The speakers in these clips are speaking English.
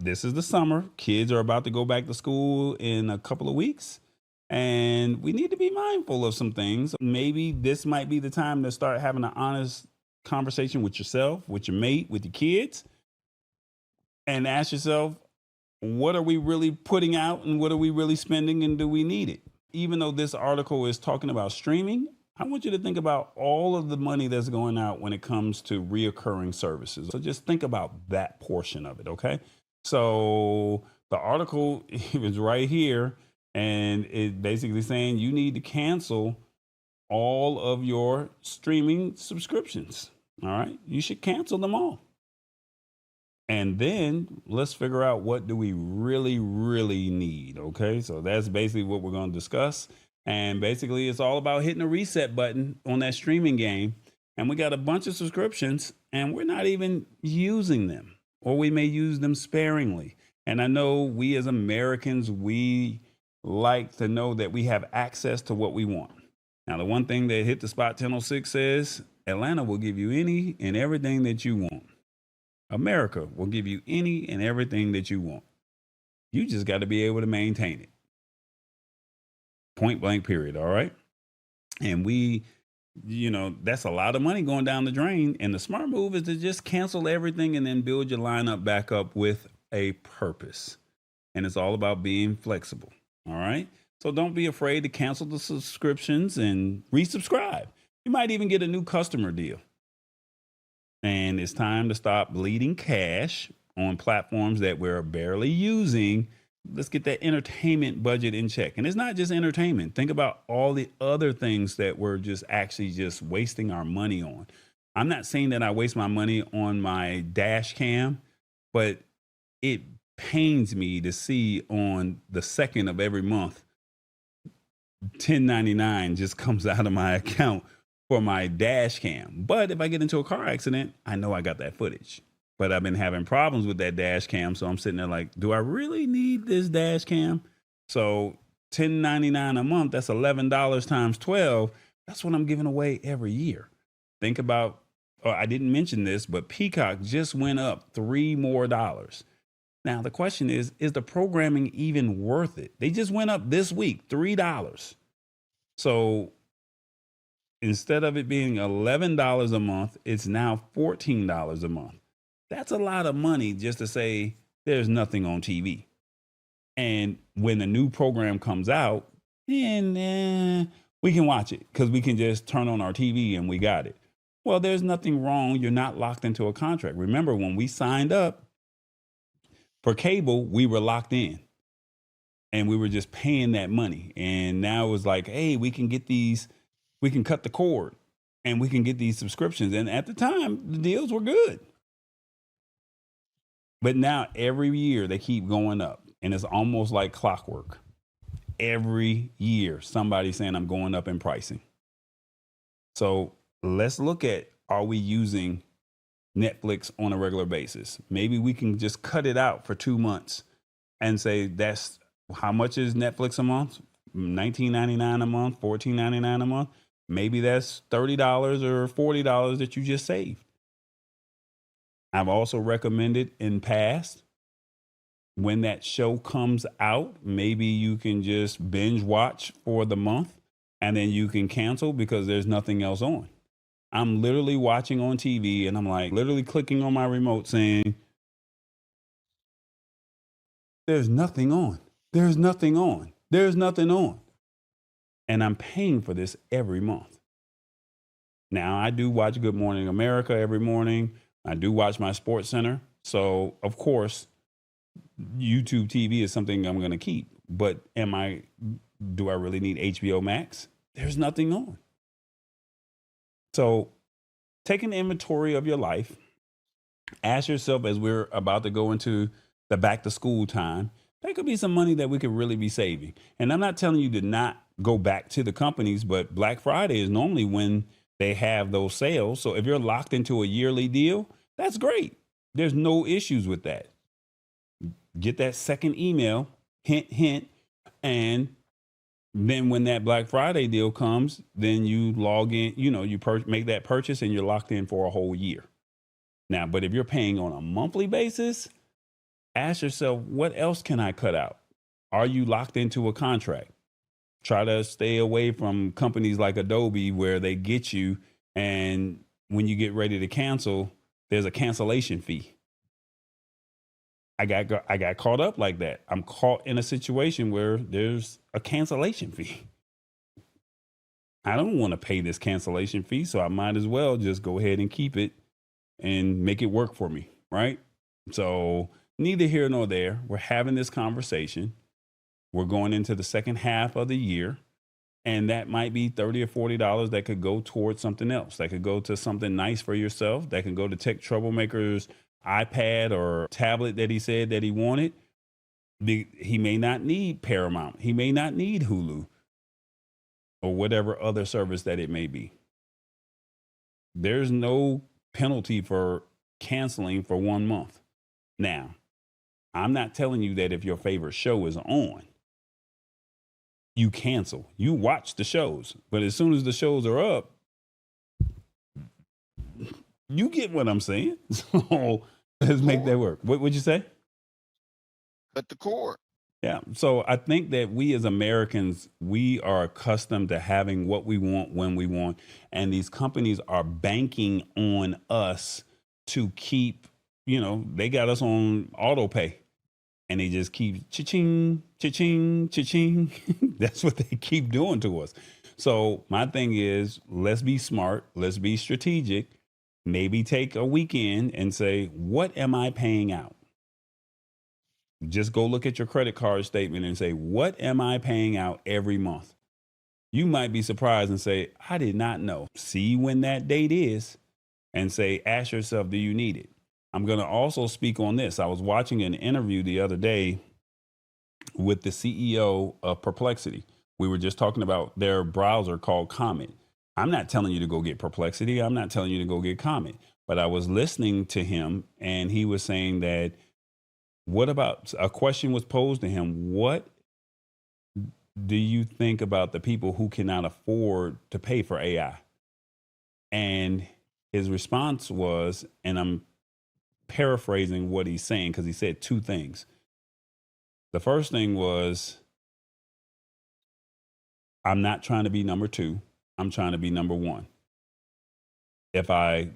this is the summer. Kids are about to go back to school in a couple of weeks. And we need to be mindful of some things. Maybe this might be the time to start having an honest conversation with yourself, with your mate, with your kids, and ask yourself, what are we really putting out and what are we really spending and do we need it? Even though this article is talking about streaming, I want you to think about all of the money that's going out when it comes to reoccurring services. So just think about that portion of it, okay? So the article is right here, and it's basically saying you need to cancel all of your streaming subscriptions. All right, you should cancel them all. And then let's figure out what do we really, really need. Okay, so that's basically what we're going to discuss. And basically, it's all about hitting the reset button on that streaming game. And we got a bunch of subscriptions, and we're not even using them, or we may use them sparingly. And I know we as Americans, we like to know that we have access to what we want. Now, the one thing that Hit the Spot 1006 says, Atlanta will give you any and everything that you want. America will give you any and everything that you want. You just got to be able to maintain it. Point blank, period. All right. And that's a lot of money going down the drain. And the smart move is to just cancel everything and then build your lineup back up with a purpose. And it's all about being flexible. All right. So don't be afraid to cancel the subscriptions and resubscribe. You might even get a new customer deal. And it's time to stop bleeding cash on platforms that we're barely using. Let's get that entertainment budget in check. And it's not just entertainment. Think about all the other things that we're just wasting our money on. I'm not saying that I waste my money on my dash cam, but it pains me to see on the second of every month, $10.99 just comes out of my account for my dash cam. But if I get into a car accident, I know I got that footage. But I've been having problems with that dash cam. So I'm sitting there like, do I really need this dash cam? So $10.99 a month, that's $11 times 12. That's what I'm giving away every year. Think about, I didn't mention this, but Peacock just went up $3 more. Now, the question is the programming even worth it? They just went up this week, $3. So instead of it being $11 a month, it's now $14 a month. That's a lot of money just to say there's nothing on TV. And when the new program comes out, then we can watch it because we can just turn on our TV and we got it. Well, there's nothing wrong. You're not locked into a contract. Remember, when we signed up for cable, we were locked in and we were just paying that money. And now it was like, hey, we can get these, we can cut the cord and we can get these subscriptions. And at the time, the deals were good. But now every year they keep going up and it's almost like clockwork. Every year, somebody's saying I'm going up in pricing. So let's look at, are we using Netflix on a regular basis? Maybe we can just cut it out for 2 months and say, that's how much is Netflix a month? $19.99 a month, $14.99 a month. Maybe that's $30 or $40 that you just saved. I've also recommended in past, when that show comes out, maybe you can just binge watch for the month and then you can cancel because there's nothing else on. I'm literally watching on TV and I'm like literally clicking on my remote saying, there's nothing on. There's nothing on. There's nothing on. And I'm paying for this every month. Now, I do watch Good Morning America every morning. I do watch my Sports Center. So, of course, YouTube TV is something I'm going to keep. But do I really need HBO Max? There's nothing on. So take an inventory of your life. Ask yourself, as we're about to go into the back to school time, there could be some money that we could really be saving. And I'm not telling you to not go back to the companies, but Black Friday is normally when they have those sales. So if you're locked into a yearly deal, that's great. There's no issues with that. Get that second email, hint, hint. And then when that Black Friday deal comes, then you log in, you make that purchase and you're locked in for a whole year. Now, but if you're paying on a monthly basis, Ask yourself, what else can I cut out? Are you locked into a contract? Try to stay away from companies like Adobe where they get you, and when you get ready to cancel, there's a cancellation fee. I got caught up like that. I'm caught in a situation where there's a cancellation fee. I don't want to pay this cancellation fee, so I might as well just go ahead and keep it and make it work for me, right? So, neither here nor there. We're having this conversation. We're going into the second half of the year, and that might be $30 or $40 that could go towards something else. That could go to something nice for yourself. That can go to Tech Troublemaker's iPad or tablet that he said that he wanted. He may not need Paramount. He may not need Hulu or whatever other service that it may be. There's no penalty for canceling for 1 month. Now, I'm not telling you that if your favorite show is on, you cancel. You watch the shows, but as soon as the shows are up, you get what I'm saying. So let's make that work. What would you say? Cut the cord. Yeah. So I think that we as Americans, we are accustomed to having what we want when we want. And these companies are banking on us to keep, they got us on autopay and they just keep cha-ching, cha-ching, cha-ching. That's what they keep doing to us. So my thing is, let's be smart. Let's be strategic. Maybe take a weekend and say, what am I paying out? Just go look at your credit card statement and say, what am I paying out every month? You might be surprised and say, I did not know. See when that date is and say, ask yourself, do you need it? I'm going to also speak on this. I was watching an interview the other day with the CEO of Perplexity. We were just talking about their browser called Comet. I'm not telling you to go get Perplexity. I'm not telling you to go get Comet. But I was listening to him and he was saying that what about a question was posed to him? What do you think about the people who cannot afford to pay for AI? And his response was, and I'm paraphrasing what he's saying because he said two things. The first thing was, I'm not trying to be number two, I'm trying to be number one. If I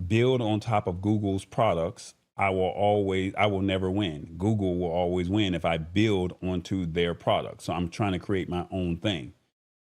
build on top of Google's products, I will never win. Google will always win if I build onto their product. So I'm trying to create my own thing.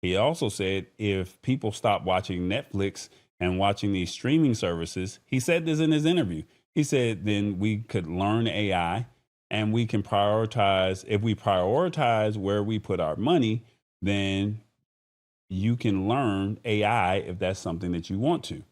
He also said if people stop watching Netflix and watching these streaming services, he said this in his interview. He said then we could learn AI and we can prioritize. If we prioritize where we put our money, then you can learn AI if that's something that you want to.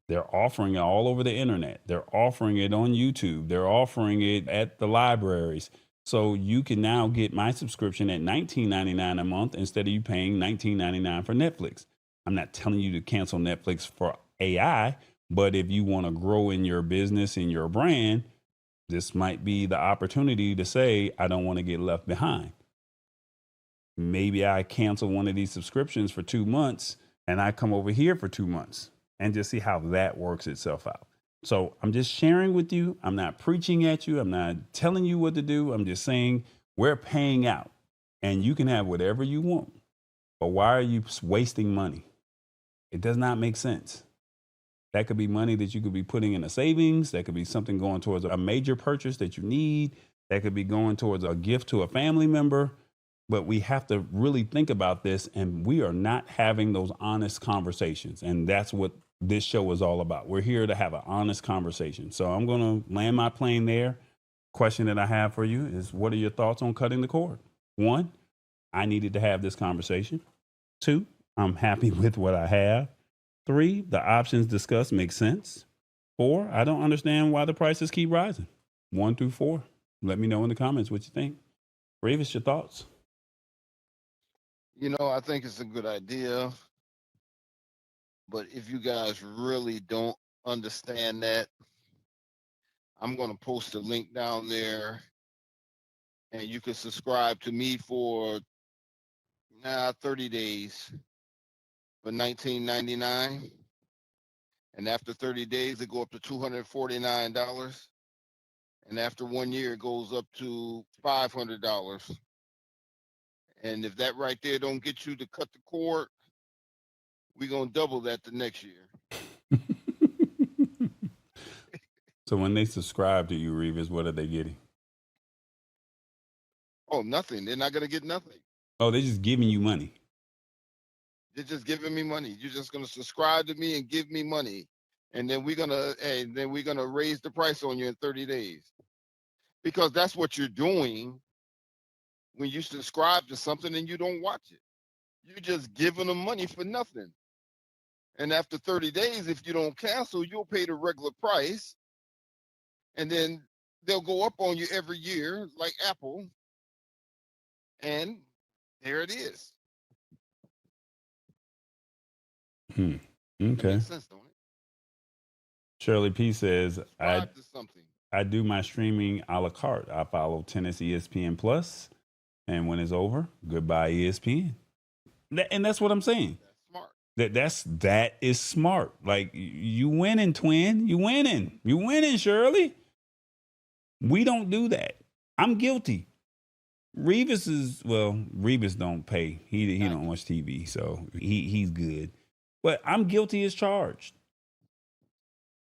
They're offering it all over the internet. They're offering it on YouTube. They're offering it at the libraries. So you can now get my subscription at $19.99 a month instead of you paying $19.99 for Netflix. I'm not telling you to cancel Netflix for AI, but if you want to grow in your business and your brand, this might be the opportunity to say, I don't want to get left behind. Maybe I cancel one of these subscriptions for 2 months and I come over here for 2 months and just see how that works itself out. So I'm just sharing with you. I'm not preaching at you. I'm not telling you what to do. I'm just saying we're paying out and you can have whatever you want. But why are you wasting money? It does not make sense. That could be money that you could be putting in a savings. That could be something going towards a major purchase that you need. That could be going towards a gift to a family member. But we have to really think about this, and we are not having those honest conversations. And that's what this show is all about. We're here to have an honest conversation. So I'm going to land my plane there. Question that I have for you is, what are your thoughts on cutting the cord? One, I needed to have this conversation. Two, I'm happy with what I have. Three, the options discussed make sense. Four, I don't understand why the prices keep rising. 1 through 4. Let me know in the comments what you think. Ravis, your thoughts? I think it's a good idea, but if you guys really don't understand that, I'm going to post a link down there and you can subscribe to me for 30 days for $19.99. And after 30 days, it go up to $249. And after 1 year, it goes up to $500. And if that right there don't get you to cut the cord, we're going to double that the next year. So when they subscribe to you, Revis, what are they getting? Oh, nothing. They're not going to get nothing. Oh, they're just giving you money. They're just giving me money. You're just going to subscribe to me and give me money. And then we're going to raise the price on you in 30 days. Because that's what you're doing when you subscribe to something and you don't watch it. You're just giving them money for nothing. And after 30 days, if you don't cancel, you'll pay the regular price. And then they'll go up on you every year, like Apple. And there it is. Okay. That makes sense, don't it? Shirley P says, Subscribe to something. I do my streaming a la carte. I follow Tennis ESPN Plus, and when it's over, goodbye ESPN. And that's what I'm saying. That's smart. That is smart. Like, you winning, twin. You winning, Shirley. We don't do that. I'm guilty. Revis don't pay. He don't watch TV, so he's good. But I'm guilty as charged.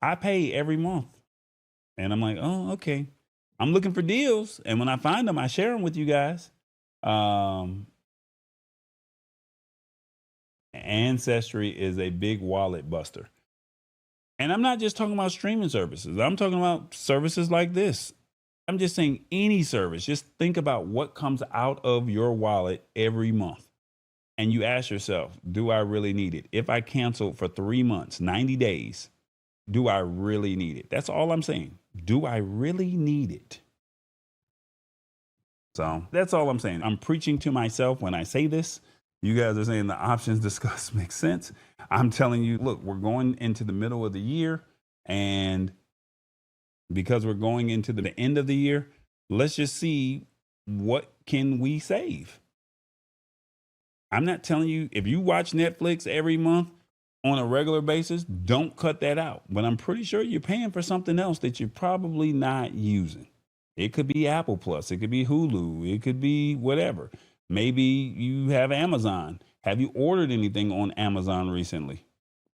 I pay every month. And I'm like, oh, okay. I'm looking for deals. And when I find them, I share them with you guys. Ancestry is a big wallet buster. And I'm not just talking about streaming services. I'm talking about services like this. I'm just saying any service. Just think about what comes out of your wallet every month. And you ask yourself, do I really need it? If I cancel for 3 months, 90 days, do I really need it? That's all I'm saying. Do I really need it? So that's all I'm saying. I'm preaching to myself when I say this. You guys are saying the options discussed make sense. I'm telling you, look, we're going into the middle of the year. And because we're going into the end of the year, let's just see what can we save. I'm not telling you, if you watch Netflix every month on a regular basis, don't cut that out. But I'm pretty sure you're paying for something else that you're probably not using. It could be Apple Plus. It could be Hulu. It could be whatever. Maybe you have Amazon. Have you ordered anything on Amazon recently?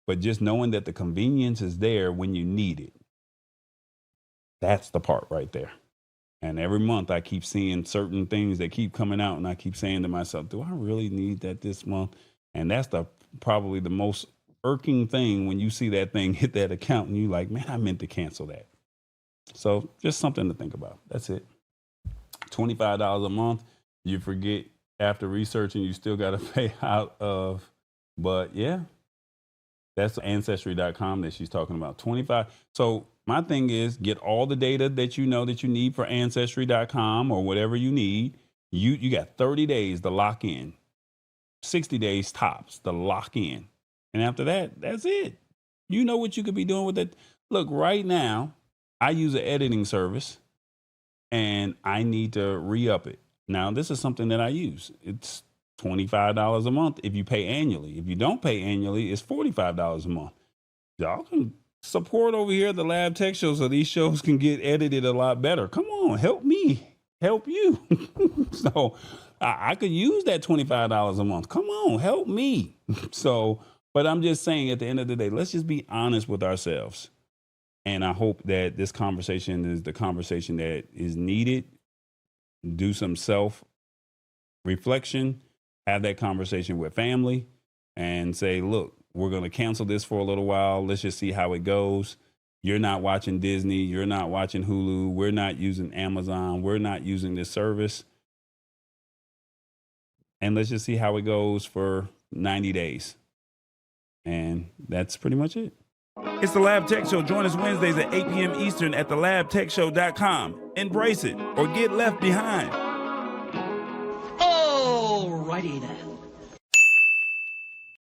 But just knowing that the convenience is there when you need it. That's the part right there. And every month I keep seeing certain things that keep coming out, and I keep saying to myself, do I really need that this month? And that's probably the most irking thing when you see that thing hit that account and you're like, man, I meant to cancel that. So just something to think about. That's it. $25 a month. You forget after researching, you still got to pay out of. But yeah, that's ancestry.com that she's talking about. 25. So my thing is, get all the data that you know that you need for ancestry.com or whatever you need. You got 30 days to lock in. 60 days tops to lock in. And after that, that's it. You know what you could be doing with it. Look, right now, I use an editing service and I need to re-up it. Now, this is something that I use. It's $25 a month if you pay annually. If you don't pay annually, it's $45 a month. Y'all can support over here at the Lab Tech Show so these shows can get edited a lot better. Come on, help me, help you. So I could use that $25 a month. Come on, help me. So, but I'm just saying at the end of the day, let's just be honest with ourselves. And I hope that this conversation is the conversation that is needed. Do some self-reflection, have that conversation with family and say, look, we're going to cancel this for a little while. Let's just see how it goes. You're not watching Disney. You're not watching Hulu. We're not using Amazon. We're not using this service. And let's just see how it goes for 90 days. And that's pretty much it. It's the Lab Tech Show. Join us Wednesdays at 8 p.m. Eastern at thelabtechshow.com. Embrace it or get left behind. Alrighty then.